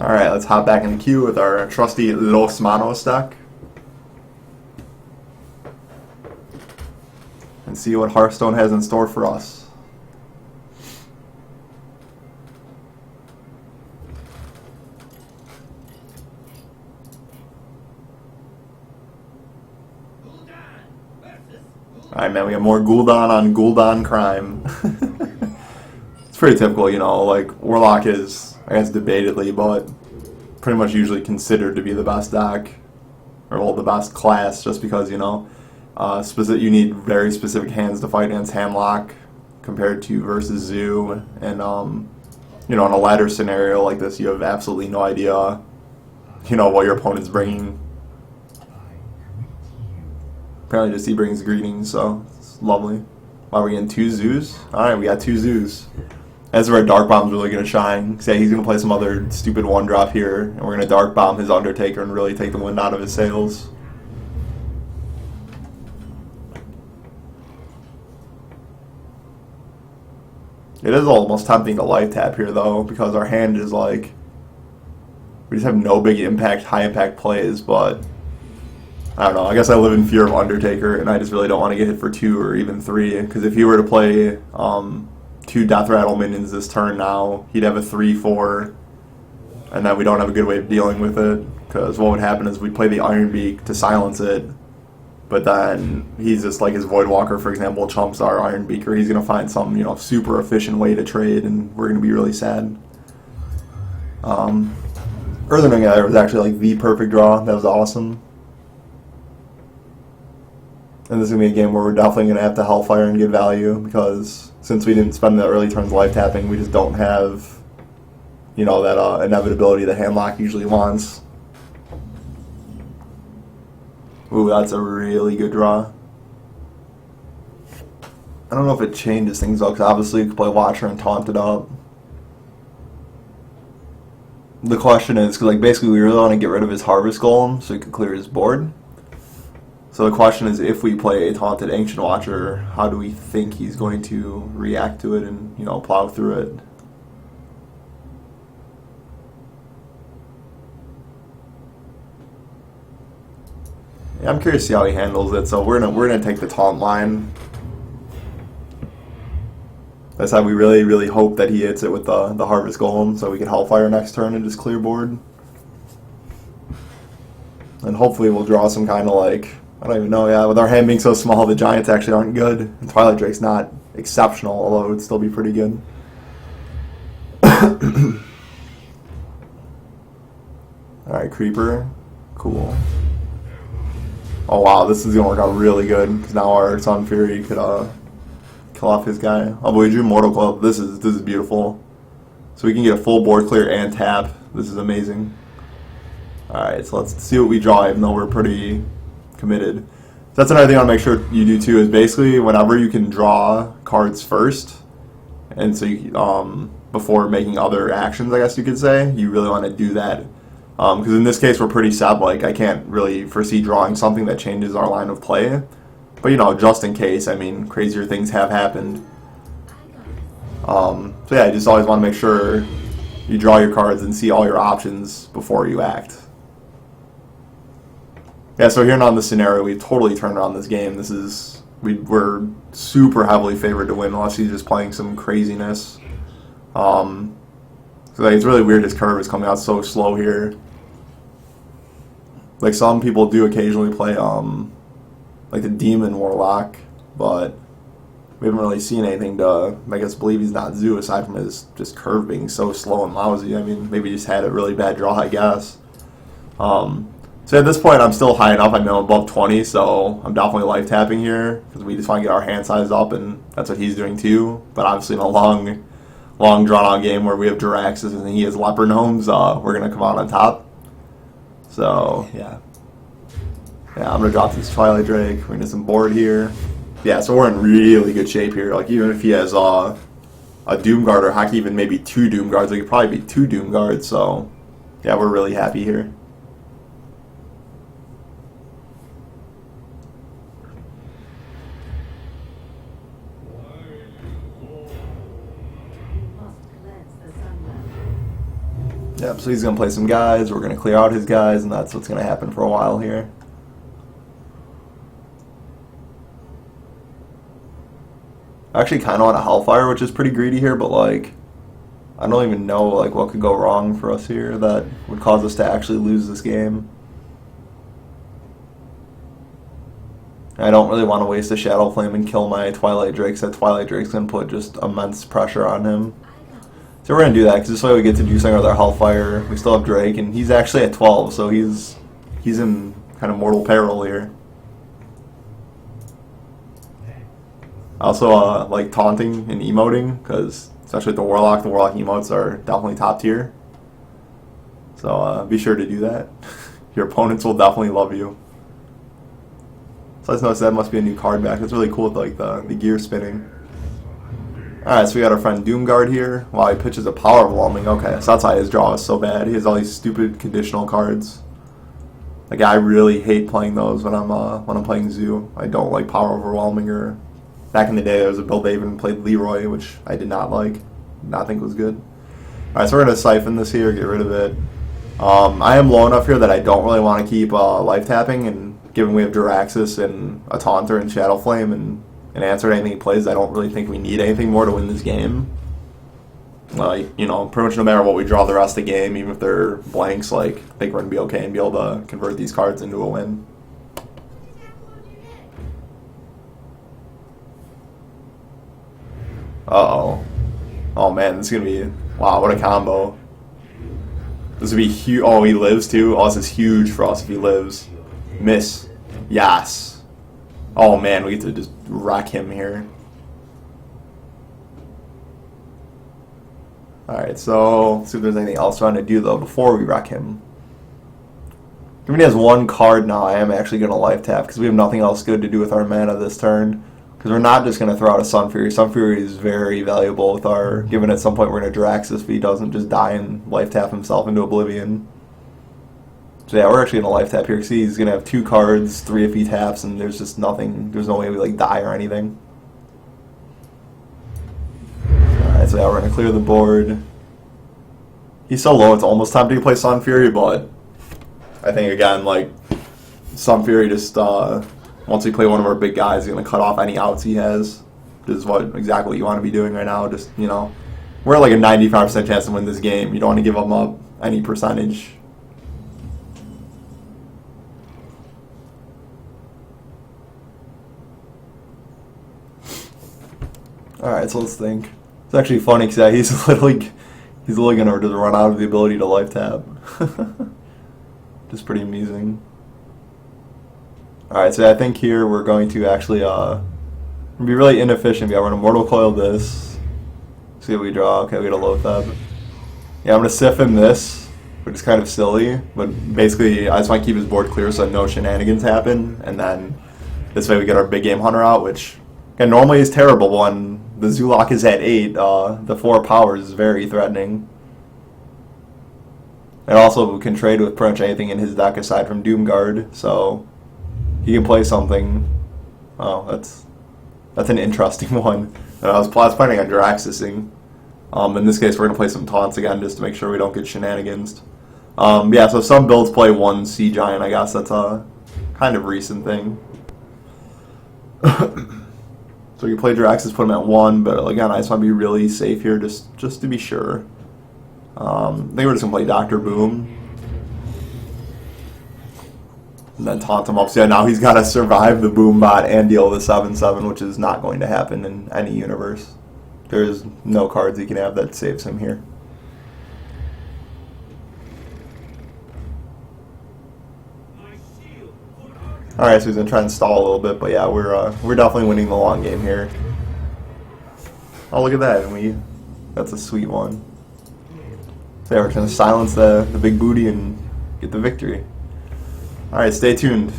Alright, let's hop back in the queue with our trusty Los Manos deck. And see what Hearthstone has in store for us. Alright, man, we have more Gul'dan on Gul'dan crime. It's pretty typical, you know, like, Warlock is, I guess, debatedly, but pretty much usually considered to be the best deck, or, well, the best class, just because, you know, you need very specific hands to fight against Handlock compared to versus Zoo, and, you know, in a ladder scenario like this, you have absolutely no idea, you know, what your opponent's bringing. Apparently just he brings greetings, so it's lovely. Wow, we're getting 2 Zoos? Alright, we got 2 Zoos. That's where Dark Bomb's really going to shine. Say he's going to play some other stupid 1-drop here, and we're going to Dark Bomb his Undertaker and really take the wind out of his sails. It is almost tempting to life tap here, though, because our hand is like... We just have no big impact, high impact plays, but... I don't know, I guess I live in fear of Undertaker, and I just really don't want to get hit for 2 or even 3, because if he were to play 2 Death Rattle minions this turn now, he'd have a 3-4, and then we don't have a good way of dealing with it, because what would happen is we'd play the Iron Beak to silence it, but then he's just like his Voidwalker, for example, chumps our Iron Beak, or he's going to find some, you know, super efficient way to trade, and we're going to be really sad. Earthen Ring was actually like the perfect draw. That was awesome. And this is going to be a game where we're definitely going to have to Hellfire and get value, because since we didn't spend the early turns life tapping, we just don't have, you know, that inevitability that Handlock usually wants. Ooh, that's a really good draw. I don't know if it changes things up, because obviously you could play Watcher and taunt it up. The question is, because like basically we really want to get rid of his Harvest Golem so he could clear his board. So the question is, if we play a Taunted Ancient Watcher, how do we think he's going to react to it and, you know, plow through it? Yeah, I'm curious to see how he handles it. So we're gonna take the taunt line. That's how we really hope that he hits it with the Harvest Golem, so we can Hellfire next turn and just clear board. And hopefully we'll draw some kind of like, I don't even know, yeah, with our hand being so small, the Giants actually aren't good. And Twilight Drake's not exceptional, although it would still be pretty good. Alright, Creeper. Cool. Oh wow, this is going to work out really good, because now our Sun Fury could kill off his guy. Oh, but we drew Mortal Club. This is beautiful. So we can get a full board clear and tap. This is amazing. Alright, so let's see what we draw, even though we're pretty committed. So that's another thing I want to make sure you do too, is basically whenever you can draw cards first, and so you, before making other actions, I guess you could say, you really want to do that. Because in this case we're pretty set, like I can't really foresee drawing something that changes our line of play. But you know, just in case, I mean, crazier things have happened. So yeah, you just always want to make sure you draw your cards and see all your options before you act. Yeah, so here on this scenario, we totally turned around this game. This is, we're super heavily favored to win, unless he's just playing some craziness. So like, it's really weird his curve is coming out so slow here. Like some people do occasionally play like the Demon Warlock, but we haven't really seen anything to make us believe he's not Zoo, aside from his just curve being so slow and lousy. I mean, maybe he just had a really bad draw, I guess. So at this point, I'm still high enough. I'm above 20, so I'm definitely life tapping here, because we just want to get our hand size up, and that's what he's doing too. But obviously in a long drawn-out game where we have Jiraxes and he has Leper Gnomes, we're going to come out on top. So, yeah. Yeah, I'm going to drop this Twilight Drake. We're going to get some board here. Yeah, so we're in really good shape here. Like, even if he has a Doomguard, or heck, even maybe 2 Doomguards, it could probably be 2 Doomguards, so yeah, we're really happy here. Yep, so he's going to play some guys, we're going to clear out his guys, and that's what's going to happen for a while here. I actually kind of want a Hellfire, which is pretty greedy here, but like, I don't even know like what could go wrong for us here that would cause us to actually lose this game. I don't really want to waste a Shadow Flame and kill my Twilight Drake, so Twilight Drake's going to put just immense pressure on him. So we're going to do that, because this way we get to do something with our Hellfire. We still have Drake, and he's actually at 12, so he's in kind of mortal peril here. I also like taunting and emoting, because especially with the Warlock emotes are definitely top tier. So be sure to do that. Your opponents will definitely love you. So I just noticed that must be a new card back. That's really cool with like the gear spinning. Alright, so we got our friend Doomguard here. Wow, he pitches a Power Overwhelming. Okay, so that's why his draw is so bad. He has all these stupid conditional cards. Like, I really hate playing those when I'm playing Zoo. I don't like Power Overwhelming, or back in the day there was a build they even played Leroy, which I did not like. Did not think was good. Alright, so we're going to Siphon this here, get rid of it. I am low enough here that I don't really want to keep life tapping, and given we have Jiraxis and a Taunter and Shadow Flame and answer anything he plays, I don't really think we need anything more to win this game. You know, pretty much no matter what we draw the rest of the game, even if they're blanks, like, I think we're going to be okay and be able to convert these cards into a win. Uh-oh. Oh man, this is going to be, wow, what a combo. This would be huge. Oh, he lives too? Oh, this is huge for us if he lives. Miss. Yes. Oh man, we get to just wreck him here. Alright, so let's see if there's anything else I want to do though before we wreck him. Given he has one card now, I am actually going to life tap because we have nothing else good to do with our mana this turn. Because we're not just going to throw out a Sun Fury. Sun Fury is very valuable with our, given at some point we're going to Jiraxis if he doesn't just die and life tap himself into oblivion. So yeah, we're actually going to life tap here because he's going to have 2 cards, 3 if he taps, and there's just nothing, there's no way we like die or anything. Alright, so yeah, we're going to clear the board. He's so low, it's almost time to play Sun Fury, but I think again, like, Sun Fury just, once we play one of our big guys, he's going to cut off any outs he has. This is exactly what you want to be doing right now. Just, you know, we're at like a 95% chance to win this game. You don't want to give them up any percentage. Alright, so let's think. It's actually funny because he's literally going to just run out of the ability to life tap. Just pretty amusing. Alright, so I think here we're going to actually be really inefficient. Yeah, we're going to Mortal Coil this. See what we draw. Okay, we got a Loatheb. Yeah, I'm going to Sif him this, which is kind of silly, but basically I just want to keep his board clear so no shenanigans happen, and then this way we get our big game hunter out, which again, normally is terrible when the Zulok is at 8. The 4 powers is very threatening. And also we can trade with pretty much anything in his deck aside from Doomguard, so he can play something. Oh, that's an interesting one. I was planning on Jiraxising. In this case, we're going to play some taunts again just to make sure we don't get shenanigans. Yeah, so some builds play 1 Sea Giant, I guess. That's a kind of recent thing. So you play Jiraxis, put him at 1, but again, I just want to be really safe here just to be sure. I think we're just going to play Dr. Boom. And then taunt him up. So yeah, now he's got to survive the Boom bot and deal with the 7/7, which is not going to happen in any universe. There's no cards he can have that saves him here. Alright, so he's going to try and stall a little bit, but yeah, we're definitely winning the long game here. Oh, look at that, and that's a sweet one. So yeah, we're going to silence the big booty and get the victory. Alright, stay tuned.